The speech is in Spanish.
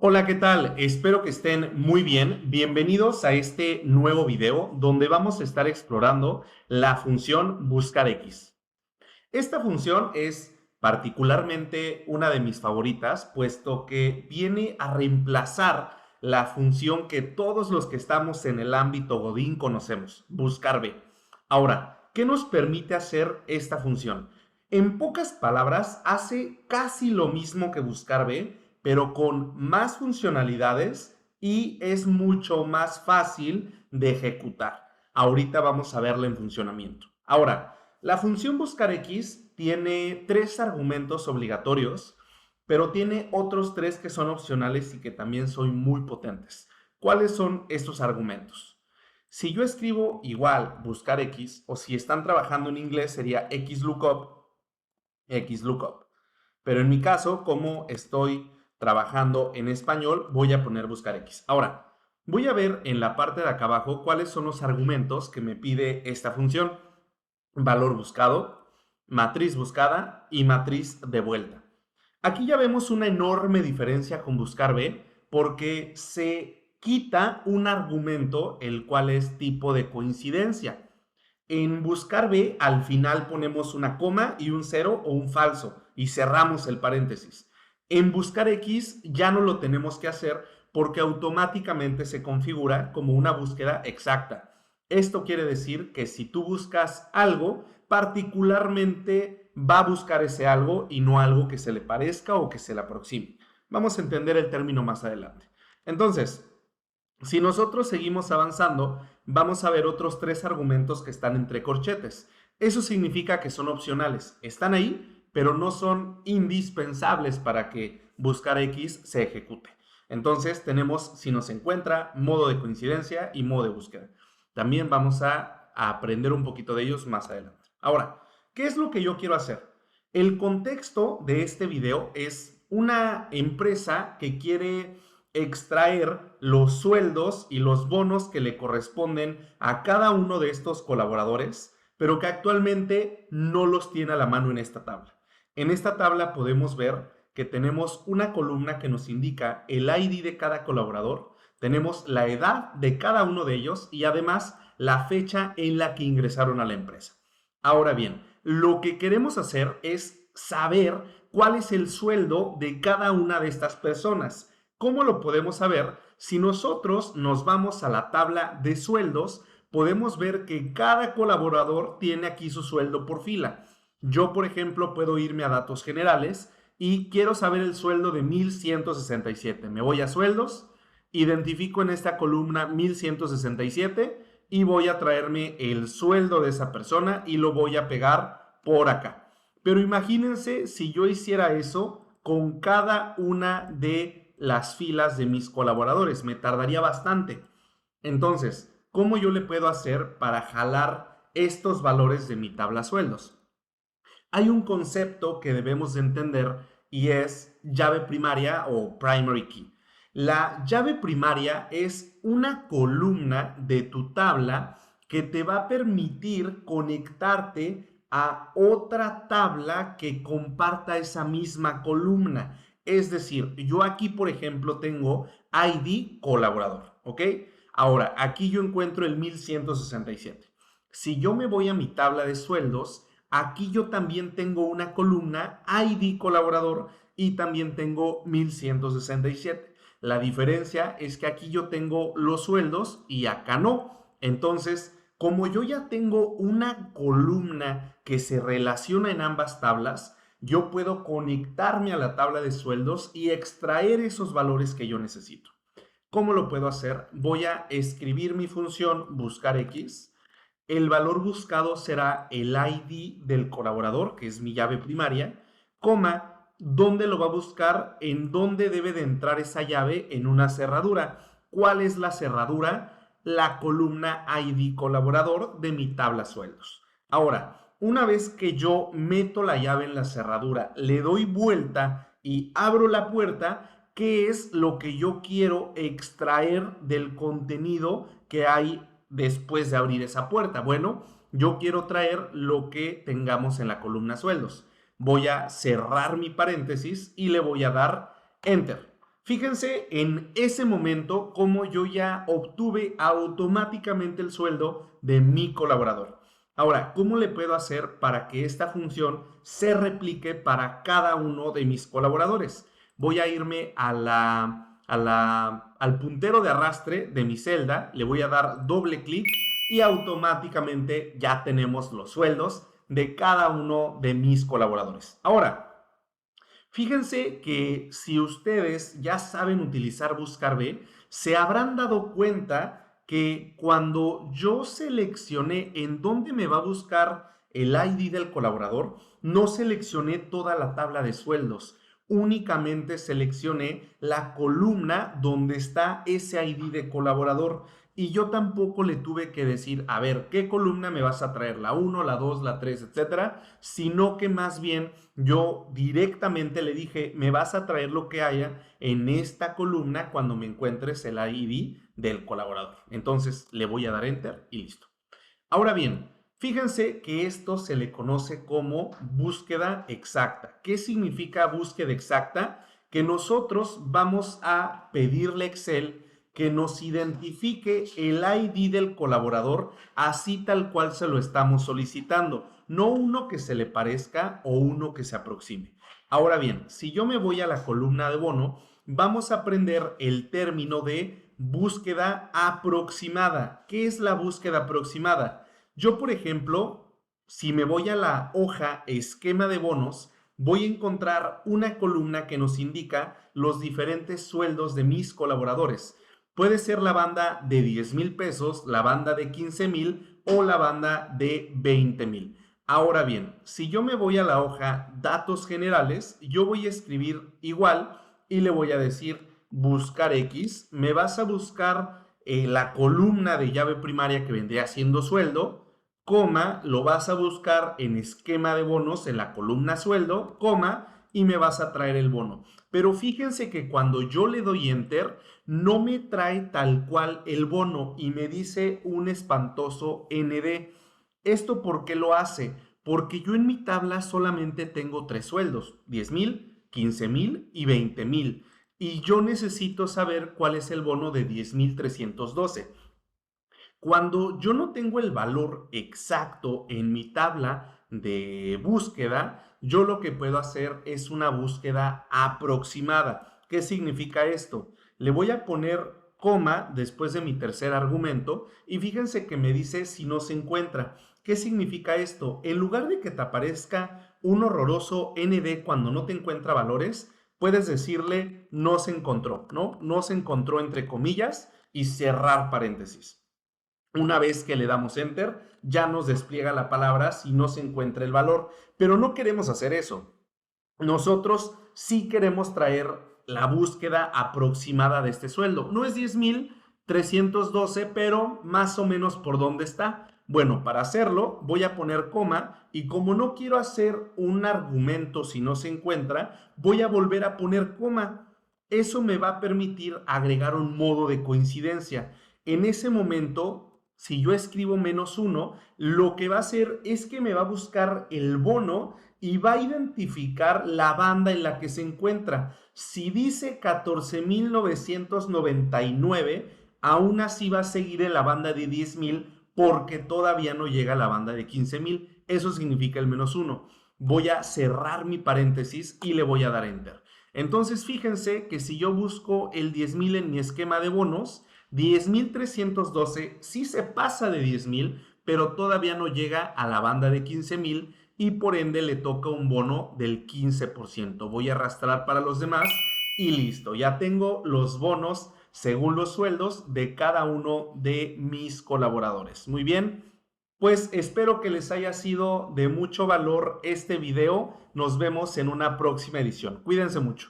Hola, ¿qué tal? Espero que estén muy bien. Bienvenidos a este nuevo video donde vamos a estar explorando la función buscar X. Esta función es particularmente una de mis favoritas, puesto que viene a reemplazar la función que todos los que estamos en el ámbito Godín conocemos, buscar B. Ahora, ¿qué nos permite hacer esta función? En pocas palabras, hace casi lo mismo que buscar B, pero con más funcionalidades y es mucho más fácil de ejecutar. Ahorita vamos a verla en funcionamiento. Ahora, la función buscar X tiene tres argumentos obligatorios, pero tiene otros tres que son opcionales y que también son muy potentes. ¿Cuáles son estos argumentos? Si yo escribo igual buscar X, o si están trabajando en inglés sería XLOOKUP. Pero en mi caso, como estoy trabajando en español, voy a poner buscar X. Ahora, voy a ver en la parte de acá abajo cuáles son los argumentos que me pide esta función. Valor buscado, matriz buscada y matriz de vuelta. Aquí ya vemos una enorme diferencia con buscar B porque se quita un argumento el cual es tipo de coincidencia. En buscar B al final ponemos una coma y un cero o un falso y cerramos el paréntesis. En buscar X ya no lo tenemos que hacer porque automáticamente se configura como una búsqueda exacta. Esto quiere decir que si tú buscas algo, particularmente va a buscar ese algo y no algo que se le parezca o que se le aproxime. Vamos a entender el término más adelante. Entonces, si nosotros seguimos avanzando, vamos a ver otros tres argumentos que están entre corchetes. Eso significa que son opcionales. Están ahí, pero no son indispensables para que buscar X se ejecute. Entonces tenemos si nos encuentra, modo de coincidencia y modo de búsqueda. También vamos a aprender un poquito de ellos más adelante. Ahora, ¿qué es lo que yo quiero hacer? El contexto de este video es una empresa que quiere extraer los sueldos y los bonos que le corresponden a cada uno de estos colaboradores, pero que actualmente no los tiene a la mano en esta tabla. En esta tabla podemos ver que tenemos una columna que nos indica el ID de cada colaborador, tenemos la edad de cada uno de ellos y además la fecha en la que ingresaron a la empresa. Ahora bien, lo que queremos hacer es saber cuál es el sueldo de cada una de estas personas. ¿Cómo lo podemos saber? Si nosotros nos vamos a la tabla de sueldos, podemos ver que cada colaborador tiene aquí su sueldo por fila. Yo, por ejemplo, puedo irme a datos generales y quiero saber el sueldo de 1167. Me voy a sueldos, identifico en esta columna 1167 y voy a traerme el sueldo de esa persona y lo voy a pegar por acá. Pero imagínense si yo hiciera eso con cada una de las filas de mis colaboradores. Me tardaría bastante. Entonces, ¿cómo yo le puedo hacer para jalar estos valores de mi tabla sueldos? Hay un concepto que debemos de entender y es llave primaria o primary key. La llave primaria es una columna de tu tabla que te va a permitir conectarte a otra tabla que comparta esa misma columna. Es decir, yo aquí, por ejemplo, tengo ID colaborador, ¿ok? Ahora, aquí yo encuentro el 1167. Si yo me voy a mi tabla de sueldos, aquí yo también tengo una columna ID colaborador y también tengo 1167. La diferencia es que aquí yo tengo los sueldos y acá no. Entonces, como yo ya tengo una columna que se relaciona en ambas tablas, yo puedo conectarme a la tabla de sueldos y extraer esos valores que yo necesito. ¿Cómo lo puedo hacer? Voy a escribir mi función buscar X. El valor buscado será el ID del colaborador, que es mi llave primaria, coma, ¿dónde lo va a buscar? ¿En dónde debe de entrar esa llave? En una cerradura. ¿Cuál es la cerradura? La columna ID colaborador de mi tabla sueldos. Ahora, una vez que yo meto la llave en la cerradura, le doy vuelta y abro la puerta, ¿qué es lo que yo quiero extraer del contenido que hay después de abrir esa puerta? Bueno, yo quiero traer lo que tengamos en la columna sueldos. Voy a cerrar mi paréntesis y le voy a dar Enter. Fíjense en ese momento cómo yo ya obtuve automáticamente el sueldo de mi colaborador. Ahora, ¿cómo le puedo hacer para que esta función se replique para cada uno de mis colaboradores? Voy a irme al puntero de arrastre de mi celda, le voy a dar doble clic y automáticamente ya tenemos los sueldos de cada uno de mis colaboradores. Ahora, fíjense que si ustedes ya saben utilizar Buscar B, se habrán dado cuenta que cuando yo seleccioné en dónde me va a buscar el ID del colaborador, no seleccioné toda la tabla de sueldos. Únicamente seleccioné la columna donde está ese ID de colaborador. Y yo tampoco le tuve que decir, a ver, ¿qué columna me vas a traer? ¿La 1, la 2, la 3, etcétera? Sino que más bien yo directamente le dije, me vas a traer lo que haya en esta columna cuando me encuentres el ID del colaborador. Entonces le voy a dar Enter y listo. Ahora bien, fíjense que esto se le conoce como búsqueda exacta. ¿Qué significa búsqueda exacta? Que nosotros vamos a pedirle a Excel que nos identifique el ID del colaborador así tal cual se lo estamos solicitando, no uno que se le parezca o uno que se aproxime. Ahora bien, si yo me voy a la columna de bono, vamos a aprender el término de búsqueda aproximada. ¿Qué es la búsqueda aproximada? Yo, por ejemplo, si me voy a la hoja esquema de bonos, voy a encontrar una columna que nos indica los diferentes sueldos de mis colaboradores. Puede ser la banda de 10,000 pesos, la banda de 15,000 o la banda de 20,000. Ahora bien, si yo me voy a la hoja datos generales, yo voy a escribir igual y le voy a decir buscar X. Me vas a buscar la columna de llave primaria que vendría siendo sueldo, coma, lo vas a buscar en esquema de bonos en la columna sueldo, coma, y me vas a traer el bono. Pero fíjense que cuando yo le doy Enter, no me trae tal cual el bono y me dice un espantoso ND. ¿Esto por qué lo hace? Porque yo en mi tabla solamente tengo 3 sueldos, 10,000, 15,000 y 20,000. Y yo necesito saber cuál es el bono de 10,312. Cuando yo no tengo el valor exacto en mi tabla de búsqueda, yo lo que puedo hacer es una búsqueda aproximada. ¿Qué significa esto? Le voy a poner coma después de mi tercer argumento y fíjense que me dice si no se encuentra. ¿Qué significa esto? En lugar de que te aparezca un horroroso ND cuando no te encuentra valores, puedes decirle no se encontró, ¿no? No se encontró entre comillas y cerrar paréntesis. Una vez que le damos Enter, ya nos despliega la palabra si no se encuentra el valor, pero no queremos hacer eso. Nosotros sí queremos traer la búsqueda aproximada de este sueldo. No es 10,312, pero más o menos por dónde está. Bueno, para hacerlo voy a poner coma y como no quiero hacer un argumento si no se encuentra, voy a volver a poner coma. Eso me va a permitir agregar un modo de coincidencia. En ese momento, si yo escribo -1, lo que va a hacer es que me va a buscar el bono y va a identificar la banda en la que se encuentra. Si dice 14,999, aún así va a seguir en la banda de 10,000 porque todavía no llega a la banda de 15,000. Eso significa el -1. Voy a cerrar mi paréntesis y le voy a dar Enter. Entonces, fíjense que si yo busco el 10,000 en mi esquema de bonos, 10,312 sí se pasa de 10,000, pero todavía no llega a la banda de 15,000 y por ende le toca un bono del 15%. Voy a arrastrar para los demás y listo. Ya tengo los bonos según los sueldos de cada uno de mis colaboradores. Muy bien, pues espero que les haya sido de mucho valor este video. Nos vemos en una próxima edición. Cuídense mucho.